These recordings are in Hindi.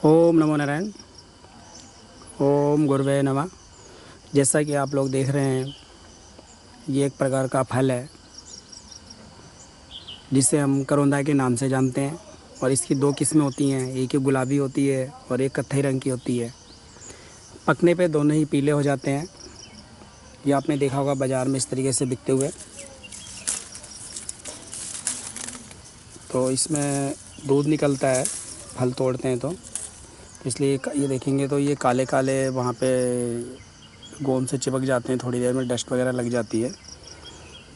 ओम नमो नारायण। ओम गुरुवे नमः। जैसा कि आप लोग देख रहे हैं, ये एक प्रकार का फल है जिसे हम करोंदा के नाम से जानते हैं। और इसकी दो किस्में होती हैं, एक ही गुलाबी होती है और एक कत्थई रंग की होती है। पकने पे दोनों ही पीले हो जाते हैं। ये आपने देखा होगा बाज़ार में इस तरीके से बिकते हुए। तो इसमें दूध निकलता है फल तोड़ते हैं तो इसलिए ये देखेंगे तो ये काले काले वहाँ पे गोंद से चिपक जाते हैं, थोड़ी देर में डस्ट वगैरह लग जाती है।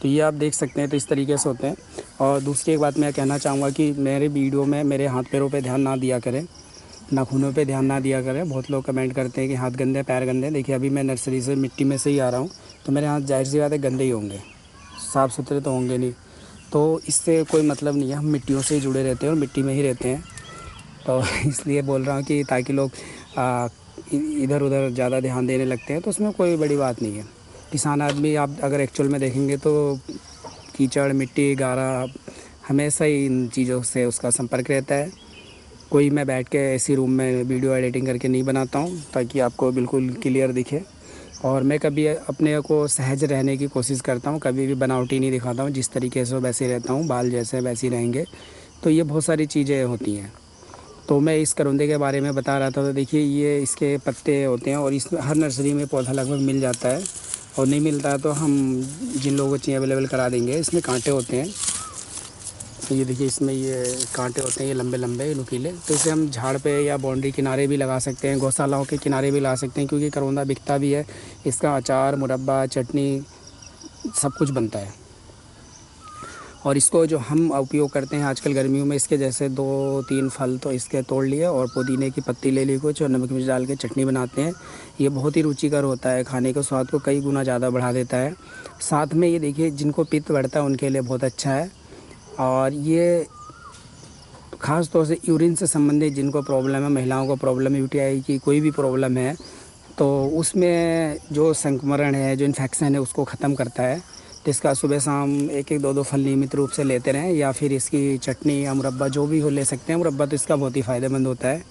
तो ये आप देख सकते हैं, तो इस तरीके से होते हैं। और दूसरी एक बात मैं कहना चाहूँगा कि मेरे वीडियो में मेरे हाथ पैरों पे ध्यान ना दिया करें, नाखूनों पे ध्यान ना दिया करें। बहुत लोग कमेंट करते हैं कि हाथ गंदे पैर गंदे। देखिए अभी मैं नर्सरी से मिट्टी में से ही आ रहा हूँ, तो मेरे हाथ जाहिर सी बात है गंदे ही होंगे, साफ़ सुथरे तो होंगे नहीं। तो इससे कोई मतलब नहीं है, हम मिट्टियों से ही जुड़े रहते हैं और मिट्टी में ही रहते हैं। तो इसलिए बोल रहा हूँ कि ताकि लोग इधर उधर ज़्यादा ध्यान देने लगते हैं, तो उसमें कोई बड़ी बात नहीं है। किसान आदमी आप अगर एक्चुअल में देखेंगे तो कीचड़ मिट्टी गारा हमेशा ही इन चीज़ों से उसका संपर्क रहता है। कोई मैं बैठ के ऐसी रूम में वीडियो एडिटिंग करके नहीं बनाता हूँ ताकि आपको बिल्कुल क्लियर दिखे। और मैं कभी अपने को सहज रहने की कोशिश करता हूँ, कभी भी बनावटी नहीं दिखाता हूँ। जिस तरीके से वैसे रहता हूँ, बाल जैसे वैसे रहेंगे। तो ये बहुत सारी चीज़ें होती हैं। तो मैं इस करौंदे के बारे में बता रहा था। तो देखिए ये इसके पत्ते होते हैं और इसमें हर नर्सरी में पौधा लगभग मिल जाता है, और नहीं मिलता है तो हम जिन लोगों को चाहिए अवेलेबल करा देंगे। इसमें कांटे होते हैं, तो ये देखिए इसमें ये कांटे होते हैं, ये लंबे लंबे नुकीले। तो इसे हम झाड़ पे या बाउंड्री किनारे भी लगा सकते हैं, गौशालाओं के किनारे भी लगा सकते हैं, क्योंकि करौंदा बिकता भी है। इसका अचार मुरब्बा चटनी सब कुछ बनता है। और इसको जो हम उपयोग करते हैं आजकल गर्मियों में, इसके जैसे 2-3 फल तो इसके तोड़ लिए और पुदीने की पत्ती ले ली कुछ और नमक मिर्च डाल के चटनी बनाते हैं। ये बहुत ही रुचिकर होता है, खाने के स्वाद को कई गुना ज़्यादा बढ़ा देता है। साथ में ये देखिए जिनको पित्त बढ़ता है उनके लिए बहुत अच्छा है। और ये ख़ास तौर से यूरिन से संबंधित जिनको प्रॉब्लम है, महिलाओं को प्रॉब्लम है, यूटीआई की कोई भी प्रॉब्लम है, तो उसमें जो संक्रमण है, जो इन्फेक्शन है, उसको ख़त्म करता है। तो इसका सुबह शाम 1-1 2-2 फल नियमित रूप से लेते रहें, या फिर इसकी चटनी या मुरब्बा जो भी हो ले सकते हैं। मुरब्बा तो इसका बहुत ही फ़ायदेमंद होता है।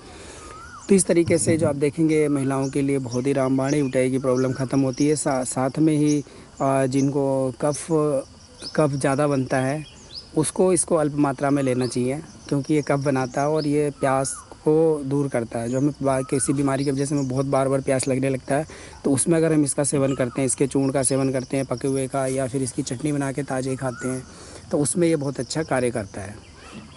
तो इस तरीके से जो आप देखेंगे महिलाओं के लिए बहुत ही रामबाण है, यूटीआई की प्रॉब्लम ख़त्म होती है। साथ में ही जिनको कफ ज़्यादा बनता है उसको इसको अल्प मात्रा में लेना चाहिए, क्योंकि ये कफ बनाता है और ये प्यास को दूर करता है। जो हमें किसी बीमारी की वजह से हमें बहुत बार प्यास लगने लगता है, तो उसमें अगर हम इसका सेवन करते हैं, इसके चूर्ण का सेवन करते हैं पके हुए का, या फिर इसकी चटनी बना के ताज़े ही खाते हैं, तो उसमें ये बहुत अच्छा कार्य करता है।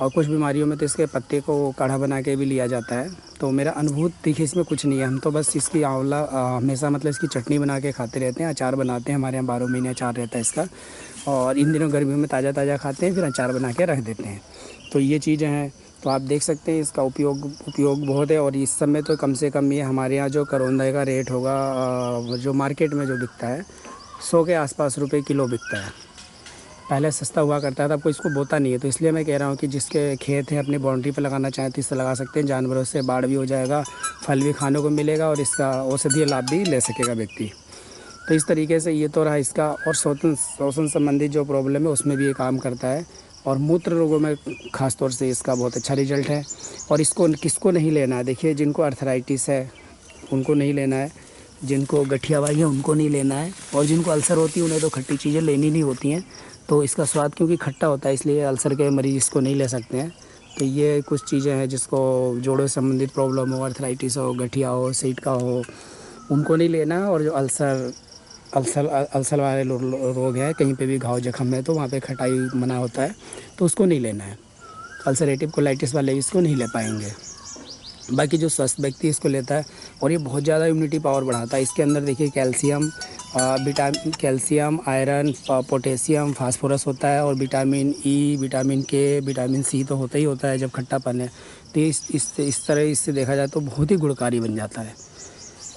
और कुछ बीमारियों में तो इसके पत्ते को काढ़ा बना के भी लिया जाता है। तो मेरा अनुभूत देखिए इसमें कुछ नहीं है, हम तो बस इसकी आंवला हमेशा मतलब इसकी चटनी बना के खाते रहते हैं। अचार बनाते हैं, हमारे यहाँ 12 महीने अचार रहता है इसका, और इन दिनों गर्मियों में ताज़ा ताज़ा खाते हैं, फिर अचार बना के रख देते हैं। तो ये चीज़ें हैं, तो आप देख सकते हैं इसका उपयोग बहुत है। और इस समय तो कम से कम ये हमारे यहाँ जो करौंदे का रेट होगा, जो मार्केट में जो बिकता है 100 के आसपास रुपये किलो बिकता है। पहले सस्ता हुआ करता था, अब कोई इसको बोता नहीं है। तो इसलिए मैं कह रहा हूँ कि जिसके खेत है अपनी बाउंड्री पर लगाना चाहें तो इससे लगा सकते हैं। जानवरों से बाढ़ भी हो जाएगा, फल भी खाने को मिलेगा और इसका औषधीय लाभ भी ले सकेगा व्यक्ति। तो इस तरीके से ये तो रहा इसका। और श्वसन संबंधित जो प्रॉब्लम है उसमें भी ये काम करता है, और मूत्र रोगों में ख़ास तौर से इसका बहुत अच्छा रिजल्ट है। और इसको किसको नहीं लेना है, देखिए जिनको अर्थराइटिस है उनको नहीं लेना है, जिनको गठियावाई है उनको नहीं लेना है, और जिनको अल्सर होती है उन्हें तो खट्टी चीज़ें लेनी नहीं होती हैं। तो इसका स्वाद क्योंकि खट्टा होता है इसलिए अल्सर के मरीज़ इसको नहीं ले सकते हैं। तो ये कुछ चीज़ें हैं जिसको जोड़ों से संबंधित प्रॉब्लम हो, अर्थराइटिस हो, गठिया हो, सीट का हो, उनको नहीं लेना। और जो अल्सर वाले रोग है, कहीं पे भी घाव जख्म है तो वहाँ पे खटाई मना होता है, तो उसको नहीं लेना है। अल्सरेटिव कोलाइटिस वाले इसको नहीं ले पाएंगे। बाकी जो स्वस्थ व्यक्ति इसको लेता है, और ये बहुत ज़्यादा इम्यूनिटी पावर बढ़ाता है। इसके अंदर देखिए कैल्शियम, आयरन, पोटेशियम, फास्फोरस होता है, और विटामिन ई, विटामिन के, विटामिन सी तो होता ही होता है जब खट्टापन है। तो इस तरह इससे देखा जाए तो बहुत ही गुणकारी बन जाता है,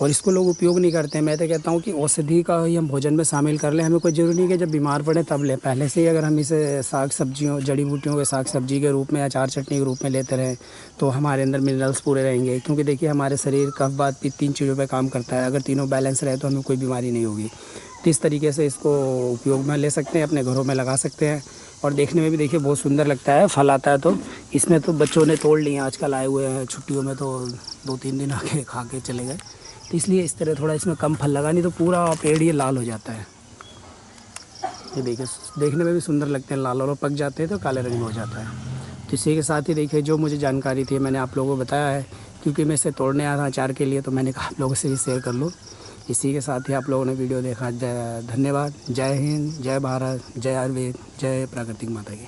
और इसको लोग उपयोग नहीं करते हैं। मैं तो कहता हूँ कि औषधि का ही हम भोजन में शामिल कर लें। हमें कोई ज़रूरी नहीं कि जब बीमार पड़े तब लें, पहले से ही अगर हम इसे साग सब्जियों, जड़ी बूटियों के साग सब्जी के रूप में, अचार चटनी के रूप में लेते रहें तो हमारे अंदर मिनरल्स पूरे रहेंगे। क्योंकि देखिए हमारे शरीर कफ वात पित्त 3 चीज़ों पर काम करता है, अगर तीनों बैलेंस रहे तो हमें कोई बीमारी नहीं होगी। तो इस तरीके से इसको उपयोग में ले सकते हैं, अपने घरों में लगा सकते हैं। और देखने में भी देखिए बहुत सुंदर लगता है, फल आता है तो इसमें तो बच्चों ने तोड़ लिए, आजकल आए हुए हैं छुट्टियों में, तो 2-3 दिन आके खा के चले गए। तो इसलिए इस तरह थोड़ा इसमें कम फल लगा, नहीं तो पूरा पेड़ ये लाल हो जाता है। ये देखिए, देखने में भी सुंदर लगते हैं, लाल, और पक जाते हैं तो काले रंग में हो जाता है। तो इसी के साथ ही देखिए, जो मुझे जानकारी थी मैंने आप लोगों को बताया है, क्योंकि मैं इसे तोड़ने आया था अचार के लिए, तो मैंने कहा आप लोगों से भी शेयर कर लूँ। इसी के साथ ही आप लोगों ने वीडियो देखा, धन्यवाद। जय हिंद, जय भारत, जय आयुर्वेद, जय प्राकृतिक माता की।